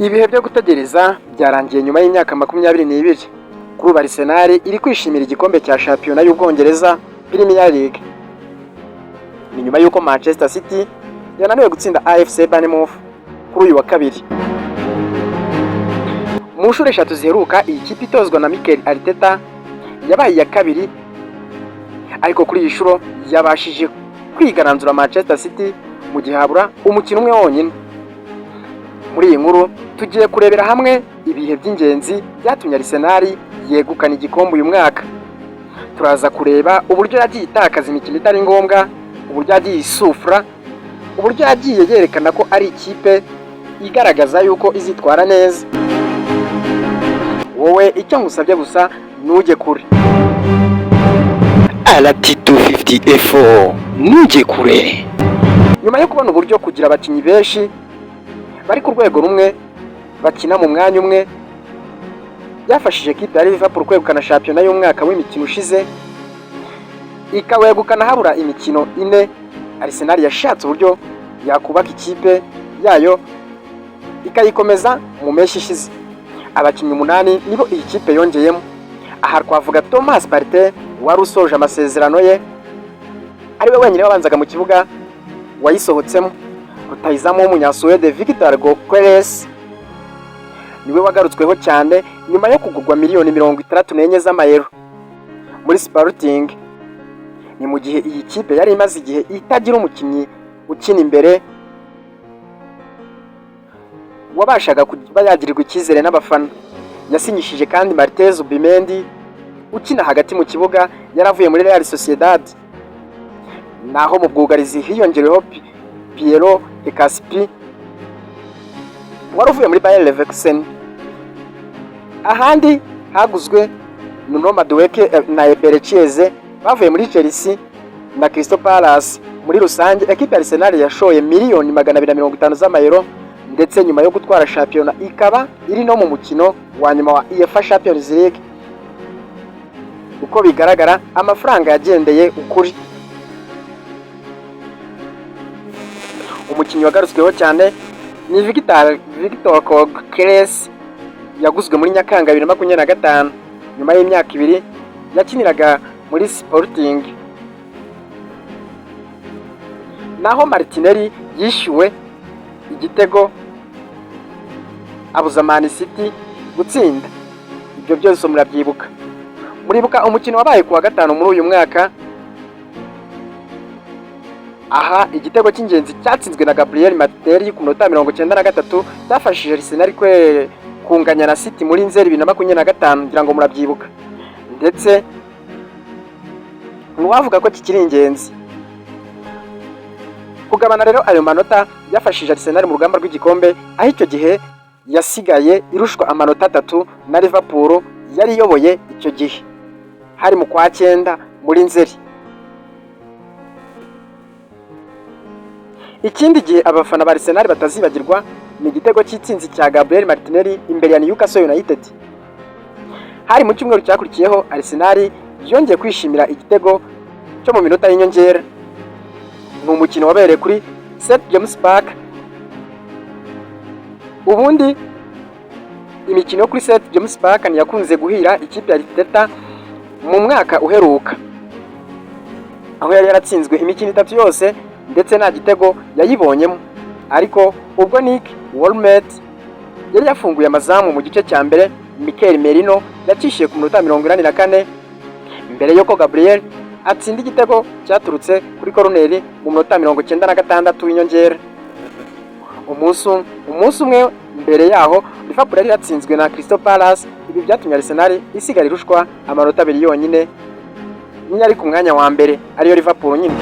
Ibihe byo gutegereza byarangiye nyuma y'imyaka 22. Kuri ubu Arsenal iri kwishimira igikombe cya shampiyona y'Ubwongereza Premier League. Ni nyuma y'uko Manchester City yananiwe gutsinda AFC Bournemouth kuri uyu wa kabiri. Mu nshuro eshatu ziheruka iyi kipe itozwa na Mikel Arteta yabaye iya kabiri, ariko kuri iyi nshuro yabashije kwigaranzura Manchester City mu gihe habura umukino umwe wonyine. Muri iyi nkuru tugiye kurebera hamwe ibihe by'ingenzi byatumye Arsenal yegukana igikombe uyu mwaka. Turaza kureba uburyo yagiye itakaza imikino itari ngombwa, uburyo yagiye isufura, uburyo yagiye yerekana ko ari ikipe igaragaza yuko izitwara neza. Wowe icyo ngusabye gusa nujye kure. RT250F4 nujye kure. Nyuma yo kubona uburyo kugira abakinnyi benshi bari ku rwego rumwe bakina mu mwanya umwe byafashije kipe ya Liverpool kwegukana shampiyona y'umwaka w'imikino ushize, ikawegukana habura imikino ine. Arsenal yashatse uburyo yakubaka ikipe yayo ikayikomeza mu mpeshyi ishize. Abakinnyi 8 nibo iyi kipe yongeyemo. Aha twavuga Thomas Partey wari usoje amasezerano ye, ariwe wenyine wabanzaga mu kibuga wayisohotsemo. Rutahizamu w'umunyasuwede Victor Gyokeres niwe wagarutsweho cyane nyuma yo kugurwa miliyoni 64 z'amayero muri Sporting. Ni mu gihe iyi kipe yari imaze igihe itagira umukinnyi ukina imbere wabashaga kuba yagirirwa icyizere n'abafana. Yasinyishije kandi Martez Zubimendi ukina hagati mu kibuga, yaravuye muri Real Sociedad. Naho mu bwugarizi hiyongereho Piero Ekaspi waruvuye muri Bayer Leverkusen. Ahandi haguzwe Nuno Madueke na Eberechieze bavuye muri Chelsea na Crystal Palace. Muri rusange equipe ya Arsenal yashoye miliyoni 250 z'amayero, ndetse nyuma yo gutwara shampiyona ikaba iri no mu mukino wa nyuma wa UEFA Champions League. Uko bigaragara amafaranga yagendeye ukuri. Umukinnyi wagarutsweho cyane ni Victor Gyokeres yaguzwe muri Nyakanga 2025 nyuma y'imyaka 2 yakiniraga muri Sporting. Naho Martinelli yishyuwe igitego abuza Man City gutsinda. Ibyo byose murabyibuka. Muribuka umukino wabaye kuwa gatanu muri uyu mwaka. Aha igitego cy'ingenzi cyatsinzwe na Gabriel Martinelli ku minota 93 cyafashije Arsenal kunganya na City muri Nzeri 2025, ngira ngo murabyibuka. Ndetse ntiwavuga ko kikiri ingenzi. Kugabana rero ayo manota yafashije Arsenal mu rugamba rw'igikombe, aho icyo gihe yasigaye irushwa amanota 3 na Liverpool yari iyoboye icyo gihe. Hari mu kwa 9 muri Nzeri. Ikindi gihe abafana ba Arsenal batazibagirwa ni igitego cy'itsinzi cya Gabriel Martinelli imbere ya Newcastle United. Hari mu cyumweru cyakurikiyeho Arsenal yongeye kwishimira igitego cyo mu minota y'inyongera. Ni umukino wabereye kuri St James Park. Ubundi imikino kuri St James Park yakunze guhira ikipe ya Arteta mu mwaka uheruka, aho yari yaratsinzwe imikino 3 yose ndetse nta gitego yayibonyemo. Ariko ubwo Nick Wolmert yari yafunguye amazamu mu gice cya mbere, Mikel Merino yacishiye ku minota 44 mbere yuko Gabriel atsinda igitego cyaturutse kuri corner mu minota 96 w'inyongera. Umunsi umwe mbere yaho Liverpool yari yatsinzwe na Crystal Palace. Ibi byatumye Arsenal isigara irushwa amanota 2 yonyine, niyo ari ku mwanya wa mbere ariyo Liverpool nyine.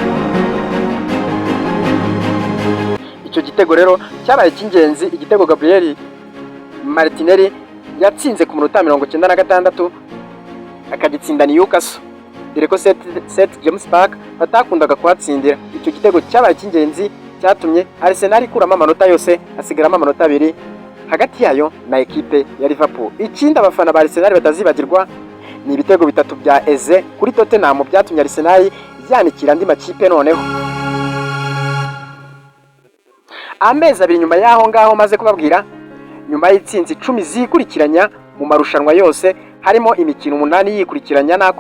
Icyo gitego rero cyabaye cy'ingenzi, igitego Gabriel Martinelli yatsinze ku minota 96 akagitsinda Newcastle, dore ko St James Park batakundaga kuhatsindira. Icyo gitego cyabaye cy'ingenzi cyatumye Arsenal ikuramo amanota yose, asigaramo amanota 2 hagati yayo na ekipe ya Liverpool. Ikindi abafana ba Arsenal batazibagirwa ni ibitego 3 bya Eze kuri Tottenham byatumye Arsenal yanikira andi makipe. Noneho amezi 2 nyuma yaho ngaho maze kubabwira nyuma y'itsinzi 10 zikurikiranya mu marushanwa yose, harimo imikino 8 yikurikiranya nta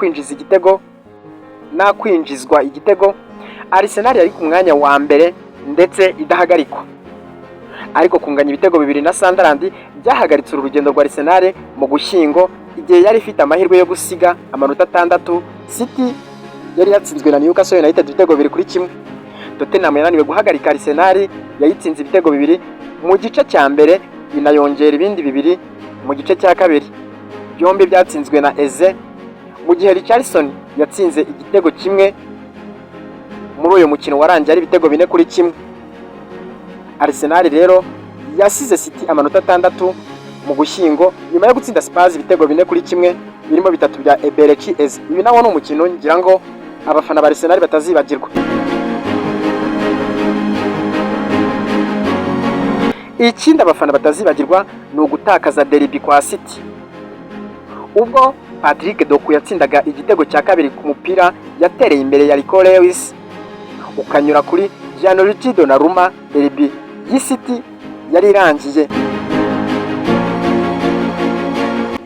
kwinjizwa igitego, Arsenal yari ku mwanya wa mbere ndetse idahagarikwa. Ariko kunganya ibitego 2 na Sunderland byahagaritse urugendo rwa Arsenal mu Gushyingo, igihe yari ifite amahirwe yo gusiga amanota 6. City yari yatsinzwe na Newcastle United ibitego 2-1. Tottenham yananiwe guhagarika Arsenal, yayitsinze ibitego 2 mu gice cya mbere, inayongera ibindi 2 mu gice cya kabiri. Byombi byatsinzwe na Eze, mu gihe Richarlison yatsinze igitego kimwe muri uyu mukino warangiye ari ibitego 4-1. Arsenal rero yasize City amanota 6 mu Gushyingo nyuma yo gutsinda Spurs ibitego 4-1 birimo 3 bya Eberechi Eze. Ibi nawo ni umukino ngira ngo abafana ba Arsenal batazibagirwa. Ikindi abafana batazibagirwa ni ugutakaza derby kwa City, ubwo Patrick Doku yatsindaga igitego cya kabiri ku mupira yatereye imbere ya Rico Lewis ukanyura kuri Gianluigi Donnarumma. Derby y'City yari irangiye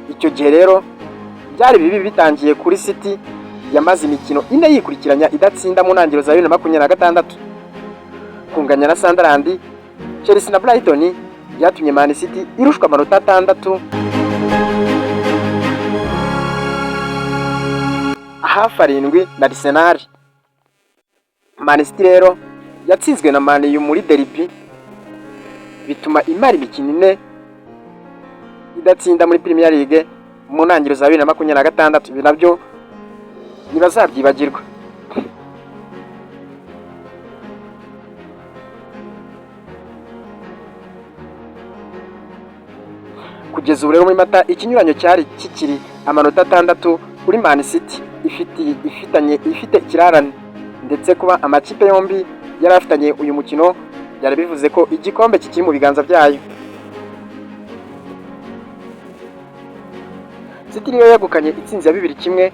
icyo gihe rero. Byari bibi bitangiye kuri City yamaze imikino 4 yikurikiranya idatsinda mu ntangiriro za 2026. Kunganya na Sunderland, Chelsea na Brighton byatumye Man City irushwa amanota 6, hafi 7 na Arsenal. Man City rero yatsinzwe na Man U muri derby, bituma imara imikino 4 idatsinda muri Premier League mu ntangiriro za 2026. Ibi nabyo ntibazabyibagirwa. Kugeza ubu rero muri Mata ikinyuranyo cyari kikiri amanota 6 kuri Man City ifite ikirarane, ndetse kuba amakipe yombi yari afitanye uyu mukino byari bivuze ko igikombe kikiri mu biganza byayo. City niyo yegukanye itsinzi ya 2-1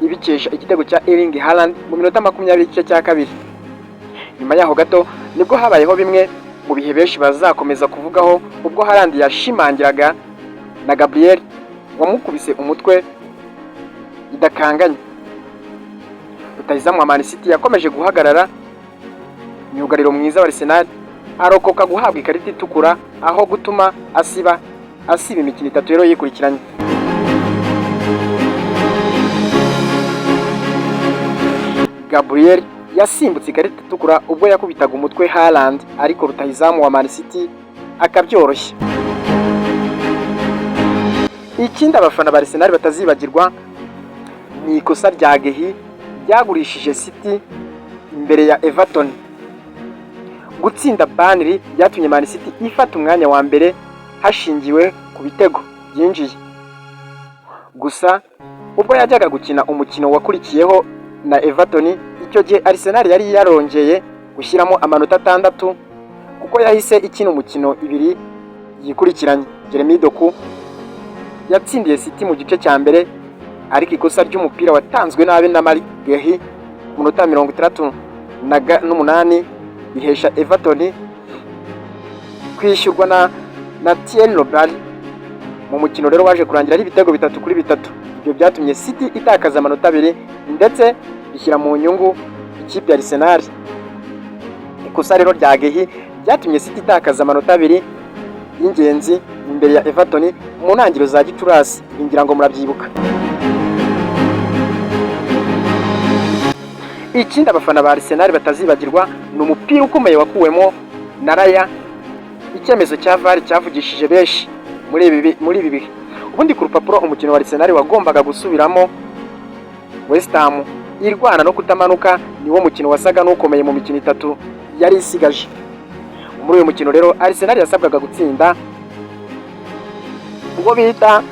ibikesha igitego cya Erling Haaland mu minota 20 igice cya kabiri. Nyuma yaho gato nibwo habayeho bimwe mu bihe benshi bazakomeza kuvugaho, ubwo Haaland yashimangiraga na Gabriel wamukubise umutwe idakanganye. Rutahizamu wa Man City yakomeje guhagarara, myugariro mwiza wa Arsenal arokoka guhabwa ikarita itukura aho gutuma asiba imikino 3 rero yikurikiranye. Gabriel yasimbutse ikarita itukura ubwo yakubitaga umutwe Haaland, ariko rutahizamu wa Man City akabyoroshya. Ikindi abafana ba Arsenal batazibagirwa ni ikosa rya Gehi ryagurishije City imbere ya Everton. Gutsinda Burnley byatumye Man City ifata umwanya wa mbere hashingiwe ku bitego byinjiye. Gusa ubwo yajyaga gukina umukino wakurikiyeho na Everton, icyo gihe Arsenal yari yarongeye gushyiramo amanota 6 kuko yahise ikina umukino 2 yikurikiranye. Jeremy Doku yatsindiye City mu gice cya mbere, ariko ikosa ry'umupira watanzwe nabi na Malik Gehi ku minota 68 ihesha Everton kwishyurwa na Thierry Robert mu mukino rero waje kurangira ari ibitego 3-3. Ibyo byatumye City itakaza amanota 2 ndetse ishyira mu nyungu ikipe ya Arsenal. Ikosa rero rya Gehi byatumye City itakaza amanota 2 y'ingenzi imbere ya Everton mu ntangiriro za Gicurasi, ngira ngo murabyibuka. Ikindi abafana ba Arsenal batazibagirwa ni umupira ukomeye wakuwemo na Raya. Icyemezo cya VAR cyavugishije benshi muri ibi bihe. Ubundi ku rupapuro umukino wa Arsenal wagombaga gusubiramo West Ham irwana no kutamanuka, niwo mukino wasaga n'ukomeye mu mikino 3 yari isigaje. Muri uyu mukino rero Arsenal yasabwaga gutsinda. Ubwo bita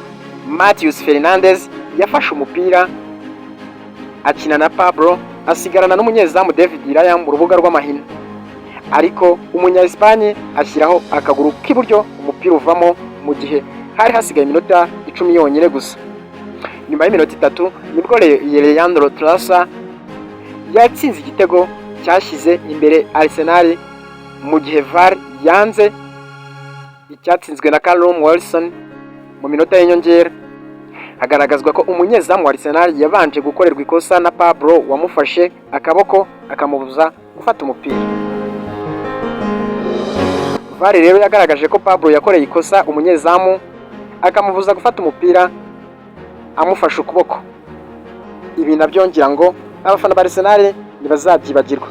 Matheus Fernandes yafashe umupira akina na Pablo, asigarana n'umunyezamu David Raya mu rubuga rw'amahina, ariko umunya Espagne ashyiraho akaguru k'iburyo umupira uvamo mu gihe hari hasigaye iminota 10 yonyine gusa. Nyuma y'iminota 3 nibwo Leandro Trossard yatsinze igitego cyashyize imbere Arsenal mu gihe VAR yanze icyatsinzwe na Callum Wilson mu minota y'inyongera. Hagaragazwa ko umunyezamu wa Arsenal yabanje gukorerwa ikosa na Pablo wamufashe akaboko akamubuza gufata umupira. VAR rero yagaragaje ko Pablo yakoreye ikosa umunyezamu akamubuza gufata umupira amufashe ukuboko. Ibi nabyo ngira ngo abafana ba Arsenal ntibazabyibagirwa.